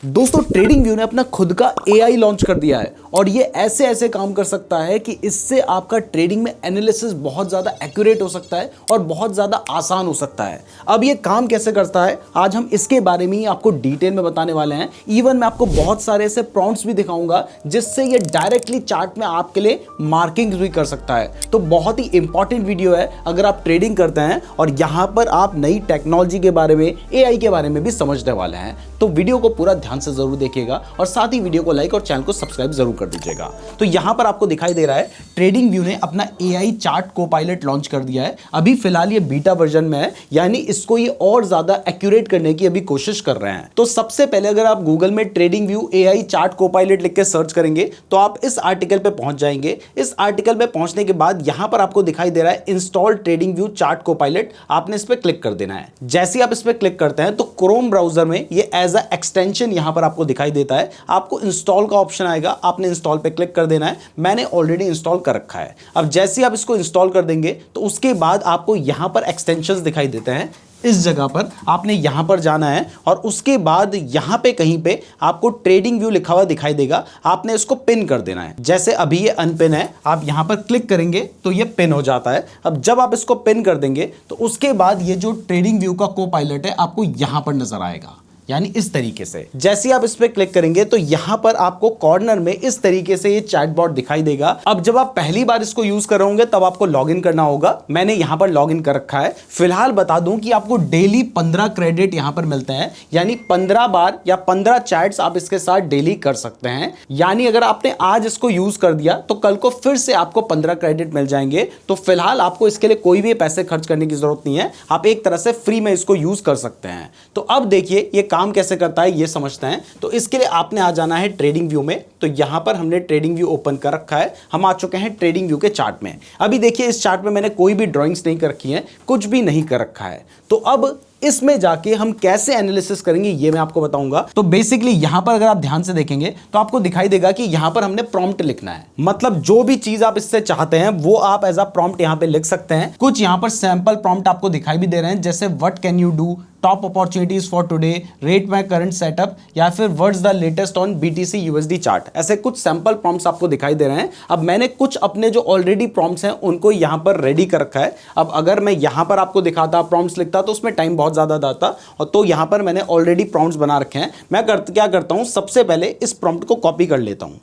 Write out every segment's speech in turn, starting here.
दोस्तों trading view ने अपना खुद का एआई लॉन्च कर दिया है और ये ऐसे ऐसे काम कर सकता है कि इससे आपका ट्रेडिंग में एनालिसिस बहुत ज़्यादा एक्यूरेट हो सकता है और बहुत ज़्यादा आसान हो सकता है। अब ये काम कैसे करता है आज हम इसके बारे में ही आपको डिटेल में बताने वाले हैं। इवन मैं आपको बहुत सारे ऐसे प्रॉम्प्ट्स भी दिखाऊंगा जिससे ये डायरेक्टली चार्ट में आपके लिए मार्किंग भी कर सकता है। तो बहुत ही इंपॉर्टेंट वीडियो है अगर आप ट्रेडिंग करते हैं और यहाँ पर आप नई टेक्नोलॉजी के बारे में, एआई के बारे में भी समझने वाले हैं। तो वीडियो को पूरा ध्यान से जरूर देखिएगा और साथ ही वीडियो को लाइक और चैनल को सब्सक्राइब जरूर कर दीजिएगा। तो यहां पर आपको दिखाई दे रहा है ट्रेडिंग व्यू ने अपना एआई चार्ट कोपायलट लॉन्च कर दिया है। अभी फिलहाल ये बीटा वर्जन में है, यानी इसको ये और ज्यादा एक्यूरेट करने की अभी कोशिश कर रहे हैं। तो सबसे पहले अगर आप गूगल में trading view AI chart Copilot लिख के सर्च करेंगे तो आप इस आर्टिकल पे पहुंच जाएंगे। इस आर्टिकल पे पहुंचने के बाद यहां पर आपको दिखाई दे रहा है install trading view chart Copilot. आपने इस पर क्लिक कर देना है। जैसे ही आप इस पर क्लिक करते हैं तो क्रोम ब्राउजर में ये एज अ एक्सटेंशन यहां पर आपको दिखाई देता है। आपको इंस्टॉल का ऑप्शन आएगा, आपने इंस्टॉल पे क्लिक कर देना है। मैंने ऑलरेडी इंस्टॉल कर रखा है। अब जैसे ही आप इसको इंस्टॉल कर देंगे तो उसके बाद आपको यहां पर एक्सटेंशंस दिखाई देते हैं। इस जगह पर आपने यहां पर जाना है और उसके बाद यहां पे कहीं पे आपको ट्रेडिंग व्यू लिखा हुआ दिखाई देगा। आपने इसको पिन कर देना है। जैसे अभी ये अनपिन है, आप यहां पर क्लिक करेंगे तो ये पिन हो जाता है। अब जब आप इसको पिन कर देंगे तो उसके बाद ये जो ट्रेडिंग व्यू का को पायलट है आपको यहां पर नजर आएगा, यानी इस तरीके से। जैसे ही आप इस पे क्लिक करेंगे तो यहां पर आपको कॉर्नर में इस तरीके से ये चैटबॉट दिखाई देगा। अब जब आप पहली बार इसको यूज कर रहे होंगे तब आपको लॉगिन करना होगा। मैंने यहां पर लॉगिन कर रखा है। फिलहाल बता दूं कि आपको डेली 15 क्रेडिट यहां पर मिलते हैं, यानी 15 बार या 15 चैट्स आप इसके साथ डेली कर सकते हैं। यानी अगर आपने आज इसको यूज कर दिया तो कल को फिर से आपको 15 क्रेडिट मिल जाएंगे। तो फिलहाल आपको इसके लिए कोई भी पैसे खर्च करने की जरूरत नहीं है। आप एक तरह से फ्री में इसको यूज कर सकते हैं। तो अब देखिए ये काम कैसे करता है ये समझते हैं। तो इसके लिए आपने आ जाना है ट्रेडिंग व्यू में। तो यहां पर हमने ट्रेडिंग व्यू ओपन कर रखा है। हम आ चुके हैं ट्रेडिंग व्यू के चार्ट में। अभी देखिए इस चार्ट में मैंने कोई भी ड्राइंग्स नहीं कर रखी है, कुछ भी नहीं कर रखा है। तो अब इसमें जाके हम कैसे एनालिसिस करेंगे ये मैं आपको बताऊंगा। तो बेसिकली यहां पर अगर आप ध्यान से देखेंगे तो आपको दिखाई देगा कि यहां पर हमने प्रॉम्प्ट लिखना है। मतलब जो भी चीज आप इससे चाहते हैं वो आप एज अ प्रॉम्प्ट यहां पे लिख सकते हैं। कुछ यहां पर सैंपल प्रॉम्प्ट आपको दिखाई भी दे रहे हैं, जैसे what can you do, top opportunities for today, rate my current setup, या फिर what's the latest on BTC USD chart. ऐसे कुछ सैंपल प्रॉम्प्ट्स आपको दिखाई दे रहे हैं। अब मैंने कुछ अपने जो ऑलरेडी प्रॉम्प्ट्स हैं उनको यहां पर रेडी कर रखा है। अब अगर मैं यहां पर आपको दिखाता, प्रॉम्प्ट्स लिखता तो उसमें टाइम बहुत ज्यादा जाता, और तो यहां पर मैंने ऑलरेडी प्रॉम्प्ट्स बना रखे हैं। मैं क्या करता हूं, सबसे पहले इस प्रॉम्प्ट को कॉपी कर लेता हूं।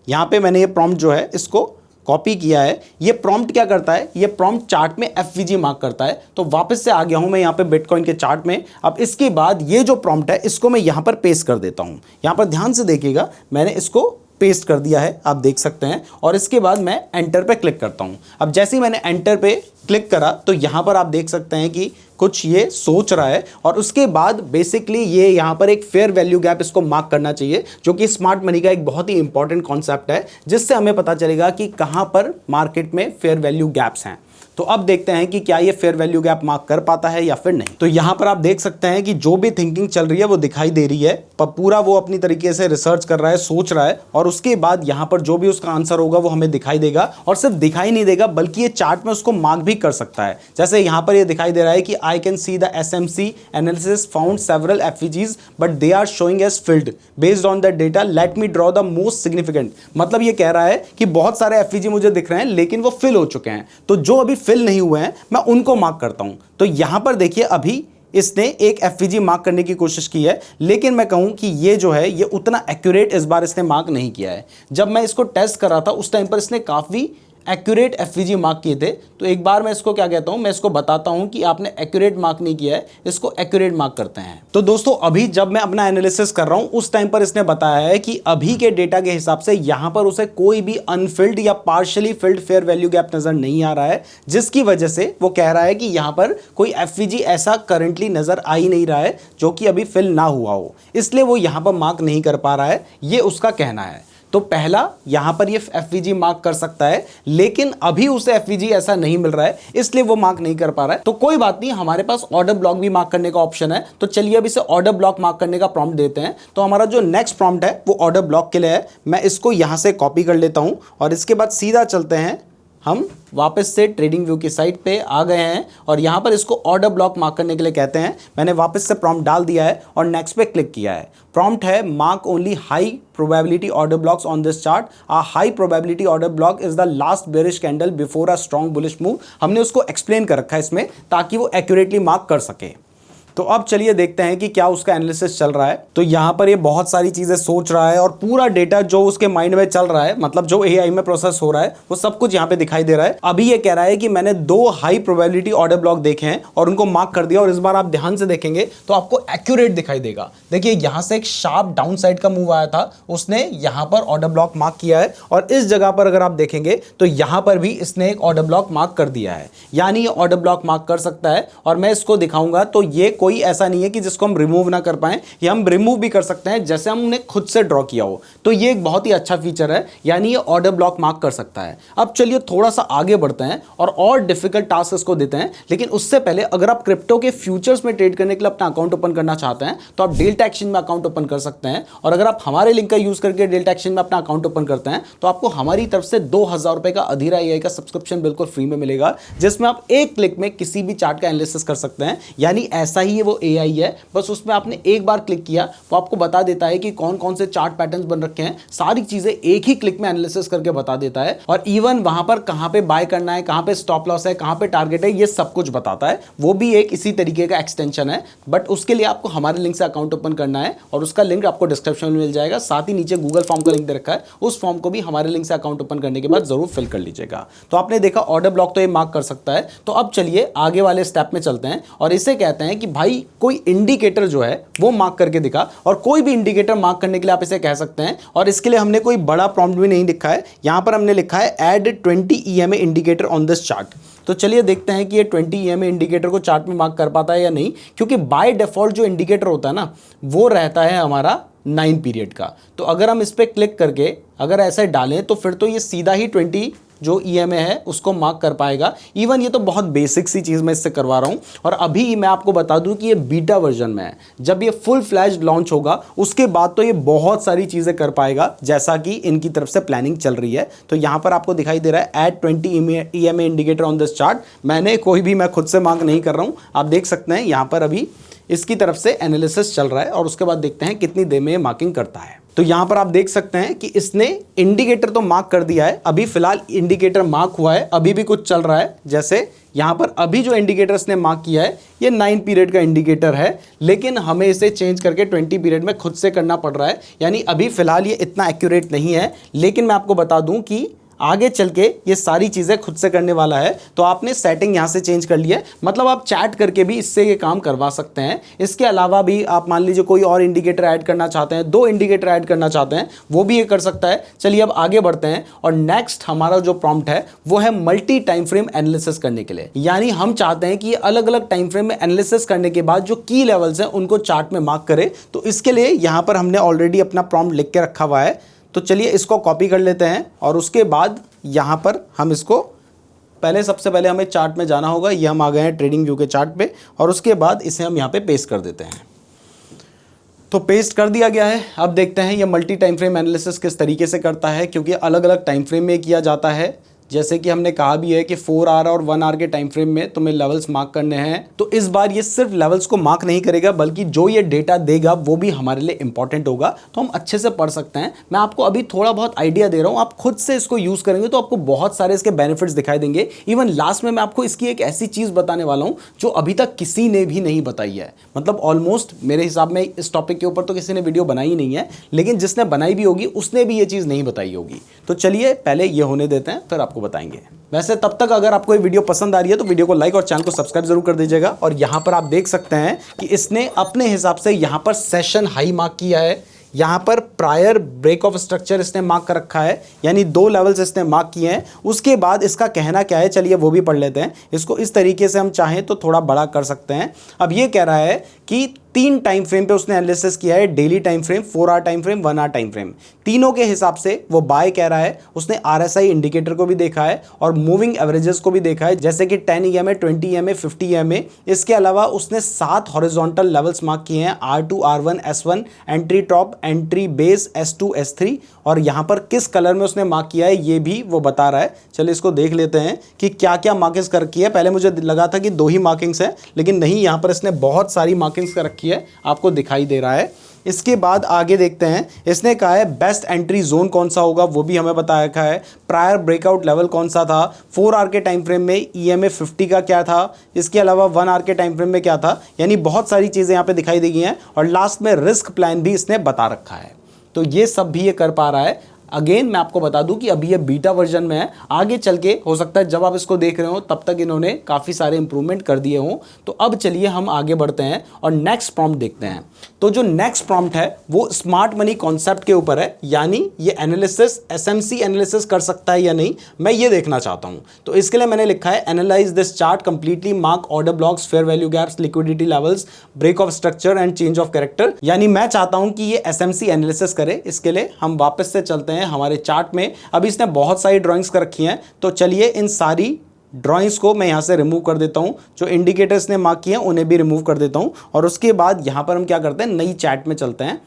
यहां पे मैंने ये प्रॉम्प्ट जो है इसको कॉपी किया है। ये प्रॉम्प्ट क्या करता है, ये प्रॉम्प्ट चार्ट में एफवीजी मार्क करता है। तो वापस से आ गया हूं मैं यहां पे बिटकॉइन के चार्ट में। अब इसके बाद ये जो प्रॉम्प्ट है इसको मैं यहां पर पेस्ट कर देता हूं। यहां पर ध्यान से देखिएगा, मैंने इसको पेस्ट कर दिया है, आप देख सकते हैं। और इसके बाद मैं एंटर पे क्लिक करता हूं। अब जैसे ही मैंने एंटर पे क्लिक करा तो यहां पर आप देख सकते हैं कि कुछ ये सोच रहा है और उसके बाद बेसिकली ये यहां पर एक फेयर वैल्यू गैप इसको मार्क करना चाहिए, जो कि स्मार्ट मनी का एक बहुत ही इंपॉर्टेंट कॉन्सेप्ट है, जिससे हमें पता चलेगा कि कहां पर मार्केट में फेयर वैल्यू गैप्स हैं। तो अब देखते हैं कि क्या ये फेयर वैल्यू गैप मार्क कर पाता है या फिर नहीं। तो यहां पर आप देख सकते हैं कि जो भी थिंकिंग चल रही है वो दिखाई दे रही है, पर पूरा वो अपनी तरीके से रिसर्च कर रहा है, सोच रहा है, और उसके बाद यहां पर जो भी उसका आंसर होगा वो हमें दिखाई देगा। और सिर्फ दिखाई नहीं देगा बल्कि ये चार्ट में उसको मार्क भी कर सकता है। जैसे यहां पर ये दिखाई दे रहा है कि I can see the SMC analysis found several FVGs but they are showing as filled based on the data, let me draw the most significant. मतलब ये कह रहा है कि बहुत सारे एफवीजी मुझे दिख रहे हैं लेकिन वो फिल हो चुके हैं, तो जो अभी फिल नहीं हुए हैं मैं उनको मार्क करता हूं। तो यहां पर देखिए अभी इसने एक एफवीजी मार्क करने की कोशिश की है, लेकिन मैं कहूं कि ये जो है ये उतना एक्यूरेट इस बार इसने मार्क नहीं किया है। जब मैं इसको टेस्ट कर रहा था उस टाइम पर इसने काफी एक्यूरेट एफवीजी मार्क किए थे। तो एक बार मैं इसको क्या कहता हूं, मैं इसको बताता हूं कि आपने एक्यूरेट मार्क नहीं किया है, इसको एक्यूरेट मार्क करते हैं। तो दोस्तों अभी जब मैं अपना एनालिसिस कर रहा हूं उस टाइम पर इसने बताया है कि अभी के डेटा के हिसाब से यहां पर उसे कोई भी अनफिल्ड या partially field fair value gap नजर नहीं आ रहा है, जिसकी वजह से वो कह रहा है कि यहां पर कोई एफवीजी ऐसा करंटली नजर आ ही नहीं रहा है जो कि अभी फिल ना हुआ हो, इसलिए वो यहां पर मार्क नहीं कर पा रहा है, ये उसका कहना है। तो पहला यहां पर ये एफवीजी मार्क कर सकता है, लेकिन अभी उसे एफवीजी ऐसा नहीं मिल रहा है, इसलिए वो मार्क नहीं कर पा रहा है। तो कोई बात नहीं, हमारे पास ऑर्डर ब्लॉक भी मार्क करने का ऑप्शन है। तो चलिए अब इसे ऑर्डर ब्लॉक मार्क करने का प्रॉम्प्ट देते हैं। तो हमारा जो नेक्स्ट प्रॉम्प्ट है वो ऑर्डर ब्लॉक के लिए है। मैं इसको यहां से कॉपी कर लेता हूं और इसके बाद सीधा चलते हैं हम वापस से ट्रेडिंग व्यू की साइट पे आ गए हैं और यहाँ पर इसको ऑर्डर ब्लॉक मार्क करने के लिए कहते हैं। मैंने वापस से प्रॉम्प्ट डाल दिया है और नेक्स्ट पे क्लिक किया है। प्रॉम्प्ट है mark only high probability order blocks on this chart. A high probability order block is the last bearish candle before a strong bullish move. हमने उसको एक्सप्लेन कर रखा है इसमें ताकि वो एक्यूरेटली मार्क कर सके। तो अब चलिए देखते हैं कि क्या उसका एनालिसिस चल रहा है। तो यहाँ पर ये बहुत सारी चीज़ें सोच रहा है और पूरा डेटा जो उसके माइंड में चल रहा है, मतलब जो एआई में प्रोसेस हो रहा है, वो सब कुछ यहाँ पे दिखाई दे रहा है। अभी ये कह रहा है कि मैंने 2 हाई प्रोबेबिलिटी ऑर्डर ब्लॉक देखे हैं और उनको मार्क कर दिया और इस बार आप ध्यान से देखेंगे तो आपको एक्यूरेट दिखाई देगा। देखिए यहाँ से एक शार्प डाउन साइड का मूव आया था, उसने यहाँ पर ऑर्डर ब्लॉक मार्क किया है और इस जगह पर अगर आप देखेंगे तो यहाँ पर भी इसने एक ऑर्डर ब्लॉक मार्क कर दिया है। यानी ये ऑर्डर ब्लॉक मार्क कर सकता है और मैं इसको दिखाऊंगा तो ये कोई ऐसा नहीं है कि जिसको हम रिमूव ना कर पाए, या हम रिमूव भी कर सकते हैं जैसे हमने खुद से ड्रॉ किया हो। तो ये एक बहुत ही अच्छा फीचर है, यानी ये ऑर्डर ब्लॉक मार्क कर सकता है। अब चलिए थोड़ा सा आगे बढ़ते हैं और डिफिकल्ट टास्क इसको देते हैं। लेकिन उससे पहले अगर आप क्रिप्टो के फ्यूचर्स में ट्रेड करने के लिए अपना अकाउंट ओपन करना चाहते हैं तो आप डेल्टा एक्सचेंज में अकाउंट ओपन कर सकते हैं। और अगर आप हमारे लिंक का यूज करके डेल्टा एक्सचेंज में अपना अकाउंट ओपन करते हैं तो आपको हमारी तरफ से 2000 रुपए का अधीरा एआई का सब्सक्रिप्शन बिल्कुल फ्री में मिलेगा, जिसमें आप एक क्लिक में किसी भी चार्ट का एनालिसिस कर सकते हैं। यानी ऐसा ही वो एआई है, बस उसमें आपने एक बार क्लिक किया वो आपको बता देता है कि कौन कौन से चार्ट पैटर्न्स बन रखे हैं। सारी चीजें एक ही क्लिक में एनालिसिस करके बता देता है और इवन वहां पर कहां पे बाय करना है, कहां पे स्टॉप लॉस है, कहां पे टारगेट है, ये सब कुछ बताता है। वो भी एक इसी तरीके का एक्सटेंशन है, बट उसके लिए आपको हमारे लिंक से अकाउंट ओपन करना है और उसका लिंक आपको डिस्क्रिप्शन में मिल जाएगा। साथ ही नीचे गूगल फॉर्म का लिंक दे रखा है, उस फॉर्म को भी हमारे लिंक से अकाउंट ओपन करने के बाद जरूर फिल कर लीजिएगा। तो आपने देखा ऑर्डर ब्लॉक तो ये मार्क कर सकता है। तो अब चलिए आगे वाले स्टेप में चलते हैं और इसे कहते हैं कि भाई कोई इंडिकेटर जो है वो मार्क करके दिखा। और कोई भी इंडिकेटर मार्क करने के लिए आप इसे कह सकते हैं और इसके लिए हमने कोई बड़ा प्रॉम्प्ट भी नहीं लिखा है। यहां पर हमने लिखा है add 20 EMA indicator on this chart. तो चलिए देखते हैं कि ये 20 EMA इंडिकेटर को चार्ट में मार्क कर पाता है या नहीं, क्योंकि बाय डिफॉल्ट जो इंडिकेटर होता है ना वो रहता है हमारा 9 पीरियड का। तो अगर हम इस पर क्लिक करके अगर ऐसे डालें तो फिर तो ये सीधा ही 20 जो EMA है उसको मार्क कर पाएगा। इवन ये तो बहुत बेसिक सी चीज़ मैं इससे करवा रहा हूँ। और अभी मैं आपको बता दूं कि ये बीटा वर्जन में है, जब ये फुल फ्लैश लॉन्च होगा उसके बाद तो ये बहुत सारी चीज़ें कर पाएगा, जैसा कि इनकी तरफ से प्लानिंग चल रही है। तो यहाँ पर आपको दिखाई दे रहा है add 20 EMA indicator on this chart. मैंने कोई भी मैं खुद से मार्क नहीं कर रहा हूँ, आप देख सकते हैं यहाँ पर अभी इसकी तरफ से एनालिसिस चल रहा है और उसके बाद देखते हैं कितनी देर में ये मार्किंग करता है। तो यहां पर आप देख सकते हैं कि इसने इंडिकेटर तो मार्क कर दिया है, अभी फिलहाल इंडिकेटर मार्क हुआ है, अभी भी कुछ चल रहा है। जैसे यहां पर अभी जो इंडिकेटर इसने मार्क किया है ये 9 पीरियड का इंडिकेटर है, लेकिन हमें इसे चेंज करके 20 पीरियड में खुद से करना पड़ रहा है। यानी अभी फिलहाल ये इतना एक्यूरेट नहीं है, लेकिन मैं आपको बता दूं कि आगे चल के ये सारी चीज़ें खुद से करने वाला है। तो आपने सेटिंग यहाँ से चेंज कर लिया है, मतलब आप चैट करके भी इससे ये काम करवा सकते हैं। इसके अलावा भी आप मान लीजिए कोई और इंडिकेटर ऐड करना चाहते हैं, 2 इंडिकेटर ऐड करना चाहते हैं, वो भी ये कर सकता है। चलिए अब आगे बढ़ते हैं और नेक्स्ट हमारा जो प्रॉम्प्ट है वो है मल्टी टाइम फ्रेम एनालिसिस करने के लिए। यानी हम चाहते हैं कि ये अलग अलग टाइम फ्रेम में एनालिसिस करने के बाद जो की लेवल्स हैं उनको चार्ट में मार्क करे। तो इसके लिए यहाँ पर हमने ऑलरेडी अपना प्रॉम्प्ट लिख के रखा हुआ है। तो चलिए इसको कॉपी कर लेते हैं और उसके बाद यहाँ पर हम इसको सबसे पहले हमें चार्ट में जाना होगा। ये हम आ गए हैं ट्रेडिंग व्यू के चार्ट पे और उसके बाद इसे हम यहाँ पे पेस्ट कर देते हैं। तो पेस्ट कर दिया गया है। अब देखते हैं ये मल्टी टाइम फ्रेम एनालिसिस किस तरीके से करता है, क्योंकि अलग अलग टाइम फ्रेम में किया जाता है। जैसे कि हमने कहा भी है कि 4 आवर और 1 आवर के टाइम फ्रेम में तुम्हें लेवल्स मार्क करने हैं। तो इस बार ये सिर्फ लेवल्स को मार्क नहीं करेगा, बल्कि जो ये डेटा देगा वो भी हमारे लिए इंपॉर्टेंट होगा, तो हम अच्छे से पढ़ सकते हैं। मैं आपको अभी थोड़ा बहुत आइडिया दे रहा हूँ, आप खुद से इसको यूज करेंगे तो आपको बहुत सारे इसके बेनिफिट्स दिखाई देंगे। इवन लास्ट में मैं आपको इसकी एक ऐसी चीज बताने वाला हूँ जो अभी तक किसी ने भी नहीं बताई है। मतलब ऑलमोस्ट मेरे हिसाब में इस टॉपिक के ऊपर तो किसी ने वीडियो बनाई ही नहीं है, लेकिन जिसने बनाई भी होगी उसने भी ये चीज नहीं बताई होगी। तो चलिए पहले ये होने देते हैं, फिर आपको बताएंगे। वैसे तब तक अगर आपको ये वीडियो पसंद आ रही है तो वीडियो को लाइक और चैनल को सब्सक्राइब जरूर कर दीजिएगा। और यहाँ पर आप देख सकते हैं कि इसने अपने हिसाब से यहाँ पर सेशन हाई मार्क किया है। यहाँ पर प्रायर ब्रेक ऑफ स्ट्रक्चर इसने मार्क कर रखा है, यानी 2 लेवल्स इसने मार्क किए हैं। उसके बाद इसका कहना क्या है, चलिए वो भी पढ़ लेते हैं। इसको इस तरीके से हम चाहें तो थोड़ा बड़ा कर सकते हैं। अब ये कह रहा है कि 3 टाइम फ्रेम पे उसने एनालिसिस किया है, daily time frame, 4 hour time frame, 1 hour time frame. तीनों के हिसाब से वो बाय कह रहा है। उसने RSI इंडिकेटर को भी देखा है और मूविंग एवरेजेस को भी देखा है, जैसे कि 10 EMA, 20 EMA, 50 EMA। इसके अलावा उसने 7 हॉरिजॉन्टल लेवल्स मार्क किए हैं, R2, R1, S1, entry top, entry base, S2, S3। और यहां पर किस कलर में उसने मार्क किया है ये भी वो बता रहा है। चलिए इसको देख लेते हैं कि क्या क्या मार्किंग्स कर रखी है। पहले मुझे लगा था कि 2 ही मार्किंग्स है, लेकिन नहीं, यहां पर इसने बहुत सारी मार्किंग्स कर रखी है, आपको दिखाई दे रहा है। इसके बाद आगे देखते हैं, इसने कहा है बेस्ट एंट्री जोन कौन सा होगा वो भी हमें बता रखा है। प्रायर ब्रेकआउट लेवल कौन सा था, 4 आवर के टाइम फ्रेम में EMA 50 का क्या था, इसके अलावा 1 आवर के टाइम फ्रेम में क्या था, यानी बहुत सारी चीज़ें यहाँ पे दिखाई दी गई हैं। और लास्ट में रिस्क प्लान भी इसने बता रखा है। तो ये सब भी ये कर पा रहा है। अगेन मैं आपको बता दूं कि अभी ये बीटा वर्जन में है, आगे चल के हो सकता है जब आप इसको देख रहे हो तब तक इन्होंने काफ़ी सारे इंप्रूवमेंट कर दिए हों। तो अब चलिए हम आगे बढ़ते हैं और नेक्स्ट प्रॉम्प्ट देखते हैं। तो जो नेक्स्ट प्रॉम्प्ट है वो स्मार्ट मनी कॉन्सेप्ट के ऊपर है, यानी ये एनालिसिस SMC एनालिसिस कर सकता है या नहीं, मैं ये देखना चाहता हूँ। तो इसके लिए मैंने लिखा है analyze this chart completely, mark order blocks, fair value gaps, liquidity levels, break of structure and change of character. यानी मैं चाहता हूँ कि ये SMC एनालिसिस करे। इसके लिए हम वापस से चलते हैं हमारे चार्ट में। अभी इसने बहुत सारी ड्राइंग्स कर रखी हैं, तो चलिए इन सारी ड्राइंग्स को मैं यहाँ से रिमूव कर देता हूँ। जो इंडिकेटर्स ने मार्क किए हैं उन्हें भी रिमूव कर देता हूँ। और उसके बाद यहाँ पर हम क्या करते हैं, नई चैट में चलते हैं।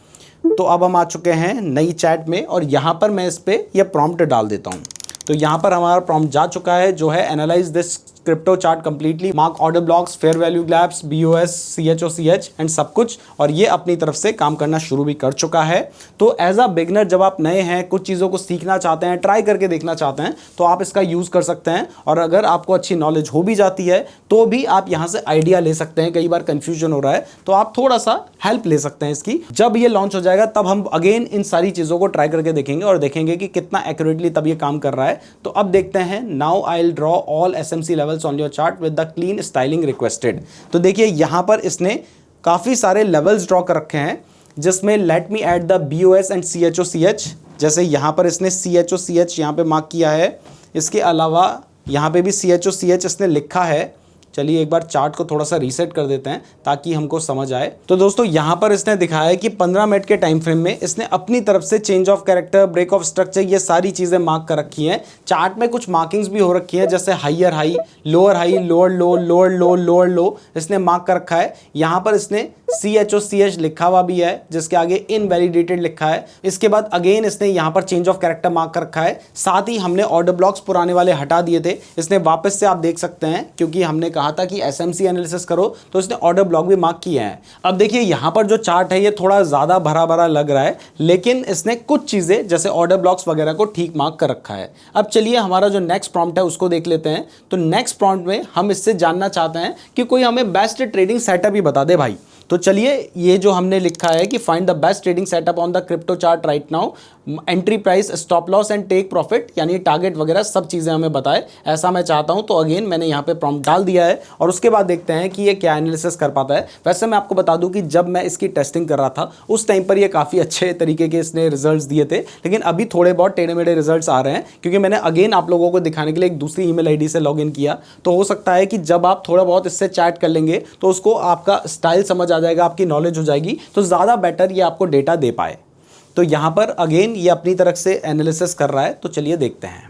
तो अब हम आ चुके हैं नई चैट में और यहाँ पर मैं इस पर यह प्रॉम्प्ट डाल देता हूँ। तो यहाँ पर हमारा प्रॉम्प्ट जा चुका है, जो है analyze this crypto chart completely, mark order blocks, fair value gaps, BOS, CHOCH and सब कुछ। और ये अपनी तरफ से काम करना शुरू भी कर चुका है। तो एज अ बिगनर जब आप नए हैं, कुछ चीज़ों को सीखना चाहते हैं, ट्राई करके देखना चाहते हैं, तो आप इसका यूज़ कर सकते हैं। और अगर आपको अच्छी नॉलेज हो भी जाती है तो भी आप यहाँ से आइडिया ले सकते हैं। कई बार कन्फ्यूजन हो रहा है तो आप थोड़ा सा हेल्प ले सकते हैं इसकी। जब ये लॉन्च हो जाएगा तब हम अगेन इन सारी चीज़ों को ट्राई करके देखेंगे और देखेंगे कि कितना एक्यूरेटली तब ये काम कर रहा है। तो अब देखते हैं, now I will draw all SMC levels on your chart with the clean styling requested. तो देखिए यहाँ पर इसने काफ़ी सारे लेवल्स ड्रॉ कर रखे हैं, जिसमें let me add the BOS and CHOCH। जैसे यहाँ पर इसने CHOCH यहाँ पे मार्क किया है। इसके अलावा यहाँ पे भी CHOCH इसने लिखा है। चलिए एक बार चार्ट को थोड़ा सा रीसेट कर देते हैं ताकि हमको समझ आए। तो दोस्तों यहाँ पर इसने दिखाया है कि 15 मिनट के टाइम फ्रेम में इसने अपनी तरफ से change of character, break of structure, ये सारी चीज़ें मार्क कर रखी हैं। चार्ट में कुछ मार्किंग्स भी हो रखी है, जैसे हाइयर हाई, लोअर लोअर लो, लोअर लो, लोअर लो, इसने मार्क कर रखा है। यहाँ पर इसने CHOCH लिखा हुआ भी है, जिसके आगे इनवैलिडेटेड लिखा है। इसके बाद अगेन इसने यहाँ पर चेंज ऑफ कैरेक्टर मार्क कर रखा है। साथ ही हमने ऑर्डर ब्लॉक्स पुराने वाले हटा दिए थे, इसने वापस से आप देख सकते हैं, क्योंकि हमने कहा था कि SMC एनालिसिस करो, तो इसने ऑर्डर ब्लॉक भी मार्क किए हैं। अब देखिए यहाँ पर जो चार्ट है ये थोड़ा ज़्यादा भरा भरा लग रहा है, लेकिन इसने कुछ चीज़ें जैसे ऑर्डर ब्लॉक्स वगैरह को ठीक मार्क कर रखा है। अब चलिए हमारा जो नेक्स्ट प्रॉम्प्ट है उसको देख लेते हैं। तो नेक्स्ट प्रॉम्प्ट में हम इससे जानना चाहते हैं कि कोई हमें बेस्ट ट्रेडिंग सेटअप ही बता दे भाई। तो चलिए ये जो हमने लिखा है कि find the best trading setup on the crypto chart right now, entry price, stop loss and take profit, यानी टारगेट वगैरह सब चीज़ें हमें बताए, ऐसा मैं चाहता हूं। तो अगेन मैंने यहाँ पे प्रॉम्प्ट डाल दिया है और उसके बाद देखते हैं कि ये क्या एनालिसिस कर पाता है। वैसे मैं आपको बता दूं कि जब मैं इसकी टेस्टिंग कर रहा था उस टाइम पर ये काफ़ी अच्छे तरीके के इसने रिजल्ट्स दिए थे, लेकिन अभी थोड़े बहुत टेढ़े मेढ़े रिजल्ट्स आ रहे हैं, क्योंकि मैंने अगेन आप लोगों को दिखाने के लिए एक दूसरी ईमेल आईडी से लॉग इन किया। तो हो सकता है कि जब आप थोड़ा बहुत इससे चैट कर लेंगे तो उसको आपका स्टाइल समझ आ जाएगा, आपकी नॉलेज हो जाएगी, तो ज़्यादा बेटर ये आपको डेटा दे पाए। तो यहाँ पर अगेन ये अपनी तरफ से एनालिसिस कर रहा है, तो चलिए देखते हैं।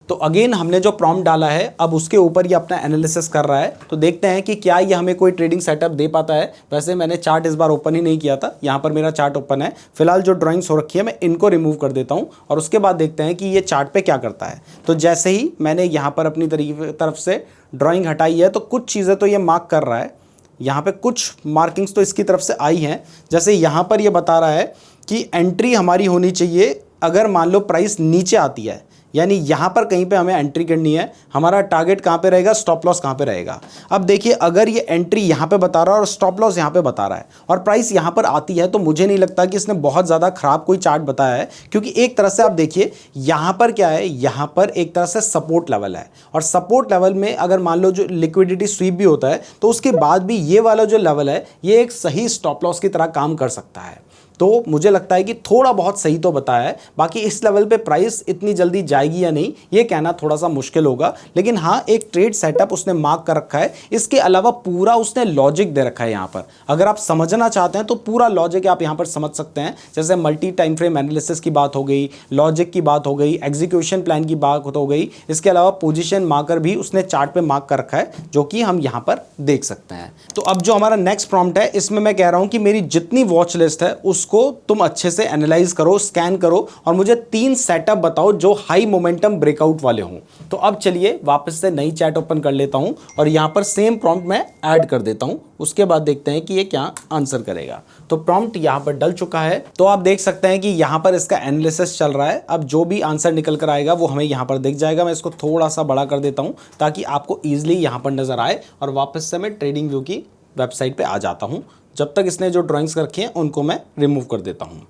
तो अगेन हमने जो प्रॉम्प्ट डाला है अब उसके ऊपर ये अपना एनालिसिस कर रहा है। तो देखते हैं कि क्या ये हमें कोई ट्रेडिंग सेटअप दे पाता है। वैसे मैंने चार्ट इस बार ओपन ही नहीं किया था, यहाँ पर मेरा चार्ट ओपन है। फिलहाल जो ड्राइंग्स हो रखी है मैं इनको रिमूव कर देता हूँ और उसके बाद देखते हैं कि ये चार्ट पे क्या करता है। तो जैसे ही मैंने यहाँ पर अपनी तरफ से ड्राइंग हटाई है तो कुछ चीज़ें तो ये मार्क कर रहा है। यहाँ पे कुछ मार्किंग्स तो इसकी तरफ से आई हैं, जैसे यहाँ पर ये बता रहा है कि एंट्री हमारी होनी चाहिए अगर मान लो प्राइस नीचे आती है, यानी यहाँ पर कहीं पे हमें एंट्री करनी है। हमारा टारगेट कहाँ पे रहेगा, स्टॉप लॉस कहाँ पे रहेगा। अब देखिए अगर ये एंट्री यहाँ पे बता रहा है और स्टॉप लॉस यहाँ पे बता रहा है और प्राइस यहाँ पर आती है, तो मुझे नहीं लगता कि इसने बहुत ज़्यादा ख़राब कोई चार्ट बताया है, क्योंकि एक तरह से आप देखिए यहाँ पर क्या है, यहाँ पर एक तरह से सपोर्ट लेवल है और सपोर्ट लेवल में अगर मान लो जो लिक्विडिटी स्वीप भी होता है तो उसके बाद भी ये वाला जो लेवल है ये एक सही स्टॉप लॉस की तरह काम कर सकता है। तो मुझे लगता है कि थोड़ा बहुत सही तो बताया है। बाकी इस लेवल पे प्राइस इतनी जल्दी जाएगी या नहीं ये कहना थोड़ा सा मुश्किल होगा, लेकिन हाँ एक ट्रेड सेटअप उसने मार्क कर रखा है। इसके अलावा पूरा उसने लॉजिक दे रखा है यहाँ पर। अगर आप समझना चाहते हैं तो पूरा लॉजिक आप यहाँ पर समझ सकते हैं। जैसे मल्टी टाइम फ्रेम एनालिसिस की बात हो गई, लॉजिक की बात हो गई, एग्जीक्यूशन प्लान की बात हो गई, इसके अलावा पोजीशन मार्कर भी उसने चार्ट पे मार्क कर रखा है जो कि हम यहाँ पर देख सकते हैं। तो अब जो हमारा नेक्स्ट प्रॉम्प्ट है इसमें मैं कह रहा हूं कि मेरी जितनी वॉच लिस्ट है उसको तुम अच्छे से एनालाइज करो, स्कैन करो और मुझे 3 सेटअप बताओ जो हाई मोमेंटम ब्रेकआउट वाले हों। तो अब चलिए वापस से नई चैट ओपन कर लेता हूं और यहां पर सेम प्रॉम्प्ट मैं ऐड कर देता हूं। उसके बाद देखते हैं कि ये क्या आंसर करेगा। तो प्रॉम्प्ट यहां पर डल चुका है। तो आप देख सकते हैं कि यहां पर इसका एनालिसिस चल रहा है। अब जो भी आंसर निकल कर आएगा वो हमें यहां पर दिख जाएगा। मैं इसको थोड़ा सा बड़ा कर देता हूं ताकि आपको ईजिली यहां पर नजर आए और वापस से मैं ट्रेडिंग व्यू की वेबसाइट पे आ जाता हूं। जब तक इसने जो ड्राइंग्स रखी हैं उनको मैं रिमूव कर देता हूं।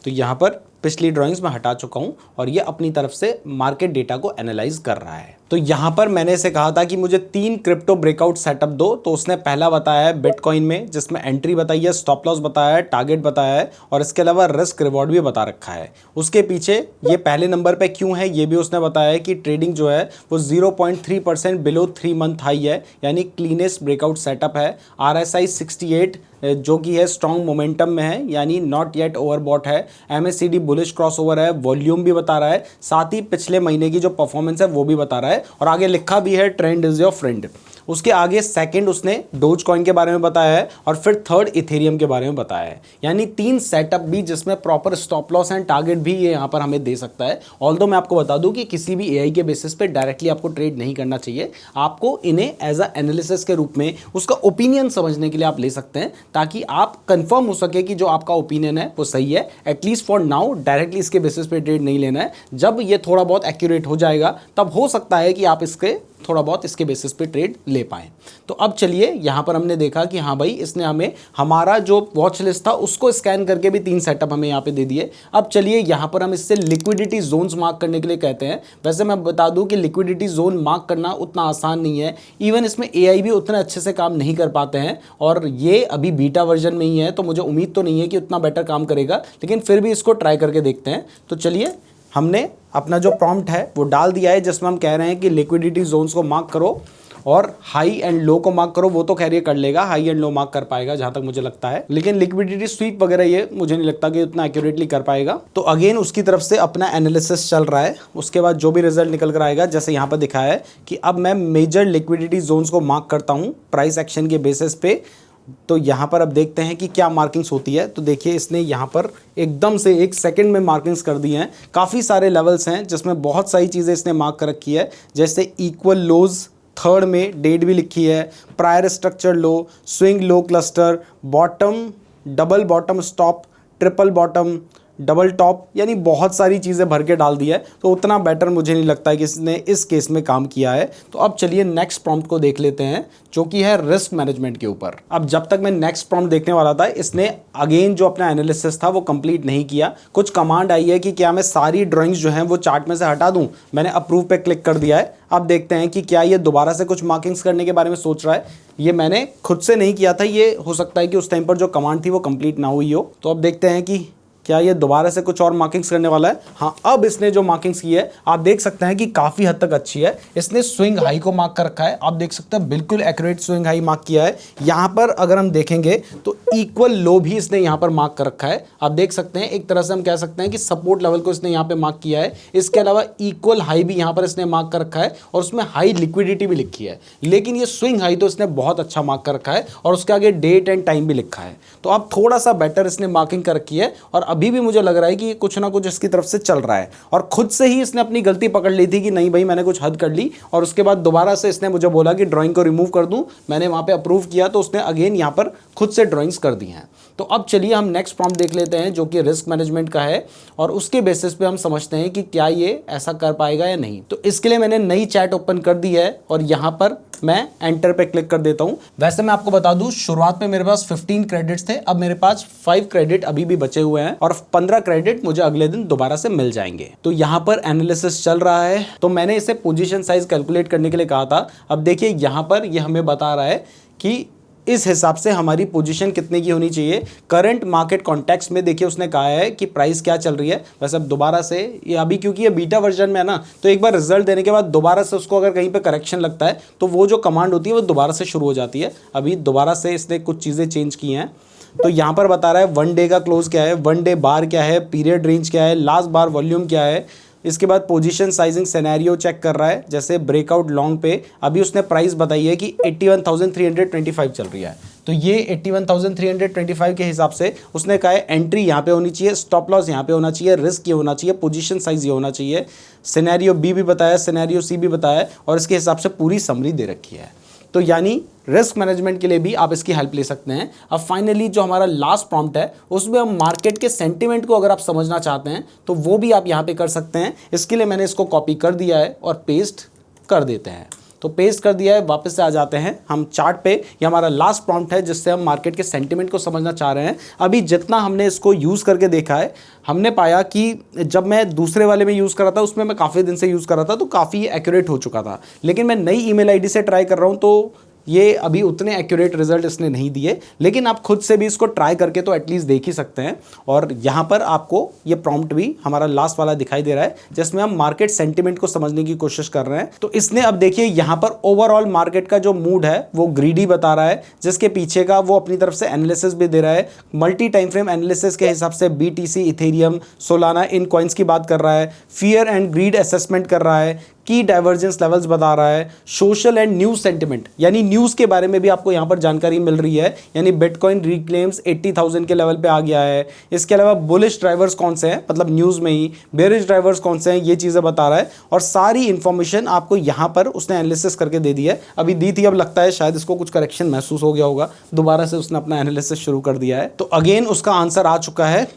तो यहाँ पर पिछली ड्राइंग्स मैं हटा चुका हूं और ये अपनी तरफ से मार्केट डेटा को एनालाइज कर रहा है। तो यहाँ पर मैंने इसे कहा था कि मुझे 3 क्रिप्टो ब्रेकआउट सेटअप दो। तो उसने पहला बताया है बिटकॉइन में, जिसमें एंट्री बताई है, स्टॉप लॉस बताया है, टारगेट बताया है और इसके अलावा रिस्क रिवॉर्ड भी बता रखा है। उसके पीछे ये पहले नंबर पे क्यों है ये भी उसने बताया है कि ट्रेडिंग जो है वो 0.3% बिलो 3 मंथ हाई है, यानी क्लीनेस्ट ब्रेकआउट सेटअप है। RSI 68 जो कि है स्ट्रॉन्ग मोमेंटम में है, यानी नॉट येट ओवरबॉट है। MACD बुलिश क्रॉसओवर है, वॉल्यूम भी बता रहा है, साथ ही पिछले महीने की जो परफॉर्मेंस है वो भी बता रहा है और आगे लिखा भी है ट्रेंड इज योर फ्रेंड। उसके आगे सेकंड उसने डोज कॉइन के बारे में बताया है और फिर थर्ड इथेरियम के बारे में बताया है। यानी 3 सेटअप भी जिसमें proper stop loss and target भी ये यहाँ पर हमें दे सकता है। ऑल्दो मैं आपको बता दूं कि किसी भी एआई के बेसिस पे डायरेक्टली आपको ट्रेड नहीं करना चाहिए। आपको इन्हें एज अ एनालिसिस के रूप में उसका ओपिनियन समझने के लिए आप ले सकते हैं, ताकि आप कंफर्म हो सके कि जो आपका ओपिनियन है वो सही है। एटलीस्ट फॉर नाउ डायरेक्टली इसके बेसिस पे ट्रेड नहीं लेना है। जब ये थोड़ा बहुत एक्यूरेट हो जाएगा तब हो सकता है कि आप इसके थोड़ा बहुत इसके बेसिस पे ट्रेड ले पाएं। तो अब चलिए यहाँ पर हमने देखा कि हाँ भाई इसने हमें हमारा जो वॉच लिस्ट था उसको स्कैन करके भी 3 सेटअप हमें यहाँ पे दे दिए। अब चलिए यहाँ पर हम इससे लिक्विडिटी जोन्स मार्क करने के लिए कहते हैं। वैसे मैं बता दूं कि लिक्विडिटी जोन मार्क करना उतना आसान नहीं है। इवन इसमें एआई भी उतना अच्छे से काम नहीं कर पाते हैं और ये अभी बीटा वर्जन में ही है, तो मुझे उम्मीद तो नहीं है कि उतना बेटर काम करेगा, लेकिन फिर भी इसको ट्राई करके देखते हैं। तो चलिए हमने अपना जो प्रॉम्प्ट है वो डाल दिया है, जिसमें हम कह रहे हैं कि लिक्विडिटी जोन्स को मार्क करो और हाई एंड लो को मार्क करो। वो तो खैर ये कर लेगा, हाई एंड लो मार्क कर पाएगा जहां तक मुझे लगता है, लेकिन लिक्विडिटी स्वीप वगैरह ये मुझे नहीं लगता कि उतना एक्यूरेटली कर पाएगा। तो अगेन उसकी तरफ से अपना एनालिसिस चल रहा है। उसके बाद जो भी रिजल्ट निकल कर आएगा, जैसे यहाँ पर दिखाया है कि अब मैं मेजर लिक्विडिटी जोन्स को मार्क करता हूँ प्राइस एक्शन के बेसिस पे। तो यहाँ पर अब देखते हैं कि क्या मार्किंग्स होती है। तो देखिए इसने यहाँ पर एकदम से 1 सेकंड में मार्किंग्स कर दी हैं। काफ़ी सारे लेवल्स हैं जिसमें बहुत सारी चीज़ें इसने मार्क कर रखी है, जैसे इक्वल लोज, थर्ड में डेट भी लिखी है, prior structure low, swing low cluster, bottom, double bottom stop, triple bottom, double top, यानी बहुत सारी चीज़ें भर के डाल दी है। तो उतना बेटर मुझे नहीं लगता है कि इसने इस केस में काम किया है। तो अब चलिए नेक्स्ट प्रॉम्प्ट को देख लेते हैं जो कि है रिस्क मैनेजमेंट के ऊपर। अब जब तक मैं नेक्स्ट प्रॉम्प्ट देखने वाला था, इसने अगेन जो अपना एनालिसिस था वो कंप्लीट नहीं किया। कुछ कमांड आई है कि क्या मैं सारी ड्राइंग्स जो हैं वो चार्ट में से हटा दूं। मैंने अप्रूव पे क्लिक कर दिया है। अब देखते हैं कि क्या ये दोबारा से कुछ मार्किंग्स करने के बारे में सोच रहा है। ये मैंने खुद से नहीं किया था, ये हो सकता है कि उस टाइम पर जो कमांड थी वो कंप्लीट ना हुई हो। तो अब देखते हैं कि क्या ये दोबारा से कुछ और मार्किंग्स करने वाला है। हाँ, अब इसने जो मार्किंग्स की है आप देख सकते हैं कि काफ़ी हद तक अच्छी है। इसने स्विंग हाई को मार्क कर रखा है, आप देख सकते हैं बिल्कुल एक्यूरेट स्विंग हाई मार्क किया है। यहाँ पर अगर हम देखेंगे तो इक्वल लो भी इसने यहाँ पर मार्क कर रखा है। आप देख सकते हैं एक तरह से हम कह सकते हैं कि सपोर्ट लेवल को इसने यहाँ पे मार्क किया है। इसके अलावा इक्वल हाई भी यहाँ पर इसने मार्क कर रखा है और उसमें हाई लिक्विडिटी भी लिखी है। लेकिन ये स्विंग हाई तो इसने बहुत अच्छा मार्क कर रखा है और उसके आगे डेट एंड टाइम भी लिखा है। तो अब थोड़ा सा बेटर इसने मार्किंग कर रखी है और अभी भी मुझे लग रहा है कि कुछ ना कुछ इसकी तरफ से चल रहा है। और खुद से ही इसने अपनी गलती पकड़ ली थी कि नहीं भाई मैंने कुछ हद कर ली, और उसके बाद दोबारा से इसने मुझे बोला कि ड्राइंग को रिमूव कर दूं। मैंने वहां पे अप्रूव किया तो उसने अगेन यहां पर खुद से ड्राइंग्स कर दी हैं। तो अब चलिए हम नेक्स्ट प्रॉम्प्ट देख लेते हैं जो कि रिस्क मैनेजमेंट का है और उसके बेसिस पे हम समझते हैं कि क्या ये ऐसा कर पाएगा या नहीं। तो इसके लिए मैंने नई चैट ओपन कर दी है और यहाँ पर मैं एंटर पे क्लिक कर देता हूं। वैसे मैं आपको बता दूं शुरुआत में मेरे पास 15 क्रेडिट्स थे, अब मेरे पास 5 क्रेडिट अभी भी बचे हुए हैं और 15 क्रेडिट मुझे अगले दिन दोबारा से मिल जाएंगे। तो यहाँ पर एनालिसिस चल रहा है। तो मैंने इसे पोजीशन साइज कैलकुलेट करने के लिए कहा था। अब देखिए यहाँ पर ये हमें बता रहा है कि इस हिसाब से हमारी पोजीशन कितने की होनी चाहिए। करंट मार्केट कॉन्टेक्स्ट में देखिए उसने कहा है कि प्राइस क्या चल रही है। वैसे अब दोबारा से ये अभी क्योंकि ये बीटा वर्जन में है ना, तो एक बार रिजल्ट देने के बाद दोबारा से उसको अगर कहीं पे करेक्शन लगता है तो वो जो कमांड होती है वो दोबारा से शुरू हो जाती है। अभी दोबारा से इसने कुछ चीज़ें चेंज की हैं। तो यहाँ पर बता रहा है 1 डे का क्लोज क्या है, 1 डे बार क्या है, पीरियड रेंज क्या है, लास्ट बार वॉल्यूम क्या है। इसके बाद पोजीशन साइजिंग सिनेरियो चेक कर रहा है, जैसे ब्रेकआउट लॉन्ग पे अभी उसने प्राइस बताई है कि 81,325 चल रही है। तो ये 81,325 के हिसाब से उसने कहा है एंट्री यहाँ पे होनी चाहिए, स्टॉप लॉस यहाँ पे होना चाहिए, रिस्क ये होना चाहिए, पोजीशन साइज ये होना चाहिए। सिनेरियो बी भी बताया, सिनेरियो सी भी बताया और इसके हिसाब से पूरी समरी दे रखी है। तो यानी रिस्क मैनेजमेंट के लिए भी आप इसकी हेल्प ले सकते हैं। अब फाइनली जो हमारा लास्ट प्रॉम्प्ट है उसमें हम मार्केट के सेंटिमेंट को अगर आप समझना चाहते हैं तो वो भी आप यहाँ पे कर सकते हैं। इसके लिए मैंने इसको कॉपी कर दिया है और पेस्ट कर देते हैं। तो पेस्ट कर दिया है, वापस से आ जाते हैं हम चार्ट पे। ये हमारा लास्ट प्रॉम्प्ट है जिससे हम मार्केट के सेंटिमेंट को समझना चाह रहे हैं। अभी जितना हमने इसको यूज़ करके देखा है, हमने पाया कि जब मैं दूसरे वाले में यूज़ कर रहा था उसमें मैं काफ़ी दिन से यूज़ कर रहा था तो काफ़ी एक्यूरेट हो चुका था। लेकिन मैं नई ईमेल आईडी से ट्राई कर रहा हूँ तो ये अभी उतने एक्यूरेट रिजल्ट इसने नहीं दिए। लेकिन आप खुद से भी इसको ट्राई करके तो एटलीस्ट देख ही सकते हैं। और यहाँ पर आपको ये प्रॉम्प्ट भी हमारा लास्ट वाला दिखाई दे रहा है जिसमें हम मार्केट सेंटिमेंट को समझने की कोशिश कर रहे हैं। तो इसने अब देखिए यहाँ पर ओवरऑल मार्केट का जो मूड है वो ग्रीडी बता रहा है, जिसके पीछे का वो अपनी तरफ से एनालिसिस भी दे रहा है। मल्टी टाइम फ्रेम एनालिसिस के हिसाब से BTC, इथेरियम, सोलाना इन कॉइन्स की बात कर रहा है। फियर एंड ग्रीड असेसमेंट कर रहा है, की डाइवर्जेंस लेवल्स बता रहा है। सोशल एंड न्यूज सेंटिमेंट यानी न्यूज़ के बारे में भी आपको यहाँ पर जानकारी मिल रही है, यानी बिटकॉइन रिक्लेम्स 80,000 के लेवल पे आ गया है। इसके अलावा बुलिश ड्राइवर्स कौन से हैं, मतलब न्यूज़ में ही बेरिश ड्राइवर्स कौन से हैं, ये चीज़ें बता रहा है। और सारी इंफॉर्मेशन आपको यहाँ पर उसने एनालिसिस करके दे दी है। अभी दी थी, अब लगता है शायद इसको कुछ करेक्शन महसूस हो गया होगा, दोबारा से उसने अपना एनालिसिस शुरू कर दिया है। तो अगेन उसका आंसर आ चुका है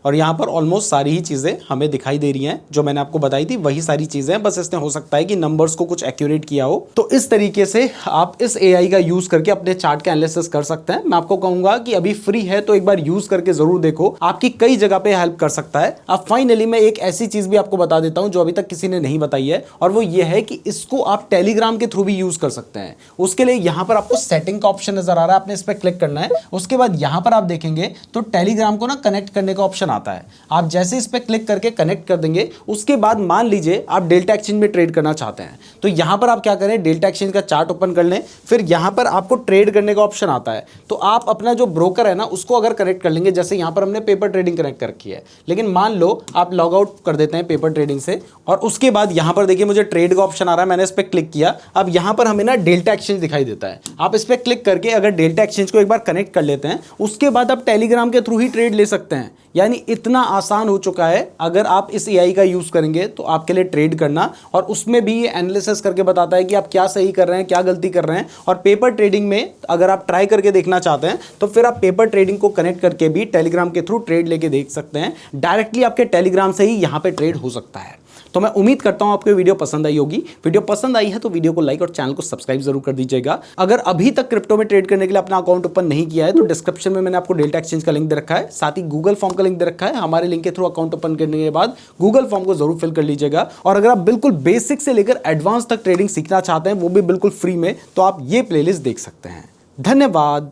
और यहाँ पर ऑलमोस्ट सारी ही चीज़ें हमें दिखाई दे रही हैं जो मैंने आपको बताई थी, वही सारी चीज़ें हैं। बस इसने हो सकता है कि नंबर्स को कुछ एक्यूरेट किया हो। तो इस तरीके से आप इस AI का यूज़ करके अपने चार्ट का एनालिसिस कर सकते हैं। मैं आपको कहूँगा कि अभी फ्री है तो एक बार यूज़ करके ज़रूर देखो, आपकी कई जगह पे हेल्प कर सकता है। अब फाइनली मैं एक ऐसी चीज़ भी आपको बता देता हूँ जो अभी तक किसी ने नहीं बताई है, और वो ये है कि इसको आप टेलीग्राम के थ्रू भी यूज़ कर सकते हैं। उसके लिए यहाँ पर आपको सेटिंग का ऑप्शन नजर आ रहा है, आपने इस पर क्लिक करना है। उसके बाद यहाँ पर आप देखेंगे तो टेलीग्राम को ना कनेक्ट करने का ऑप्शन आता है। आप जैसे इस पे क्लिक करके कनेक्ट कर देंगे, उसके बाद मान लीजिए आप डेल्टा एक्सचेंज में ट्रेड करना चाहते हैं तो यहां पर आप क्या करें, डेल्टा एक्सचेंज का चार्ट ओपन कर लें। फिर यहां पर आपको ट्रेड करने का ऑप्शन आता है, तो आप अपना जो ब्रोकर है ना उसको अगर कनेक्ट कर लेंगे। जैसे यहां पर हमने पेपर ट्रेडिंग कनेक्ट कर रखी है, लेकिन मान लो आप लॉग आउट कर देते हैं पेपर ट्रेडिंग से, और उसके बाद यहां पर देखिए मुझे ट्रेड का ऑप्शन आ रहा है, मैंने इस पर क्लिक किया। अब यहां पर हमें ना डेल्टा एक्सचेंज दिखाई देता है। आप इस पर क्लिक करके अगर डेल्टा एक्सचेंज को एक बार कनेक्ट कर लेते हैं, उसके बाद आप टेलीग्राम के थ्रू ही ट्रेड ले सकते हैं। यानी इतना आसान हो चुका है। अगर आप इस AI का यूज करेंगे तो आपके लिए ट्रेड करना, और उसमें भी ये एनालिसिस करके बताता है कि आप क्या सही कर रहे हैं, क्या गलती कर रहे हैं। और पेपर ट्रेडिंग में अगर आप ट्राई करके देखना चाहते हैं तो फिर आप पेपर ट्रेडिंग को कनेक्ट करके भी टेलीग्राम के थ्रू ट्रेड लेके देख सकते हैं। डायरेक्टली आपके टेलीग्राम से ही यहाँ पे ट्रेड हो सकता है। तो मैं उम्मीद करता हूं आपको वीडियो पसंद आई होगी। वीडियो पसंद आई है तो वीडियो को लाइक और चैनल को सब्सक्राइब जरूर कर दीजिएगा। अगर अभी तक क्रिप्टो में ट्रेड करने के लिए अपना अकाउंट ओपन नहीं किया है तो डिस्क्रिप्शन में मैंने आपको डेल्टा एक्सचेंज का लिंक दे रखा है, साथ ही गूगल फॉर्म का लिंक दे रखा है। हमारे लिंक के थ्रू अकाउंट ओपन करने के बाद गूगल फॉर्म को जरूर फिल कर लीजिएगा। और अगर आप बिल्कुल बेसिक से लेकर एडवांस तक ट्रेडिंग सीखना चाहते हैं, वो भी बिल्कुल फ्री में, तो आप ये प्लेलिस्ट देख सकते हैं। धन्यवाद।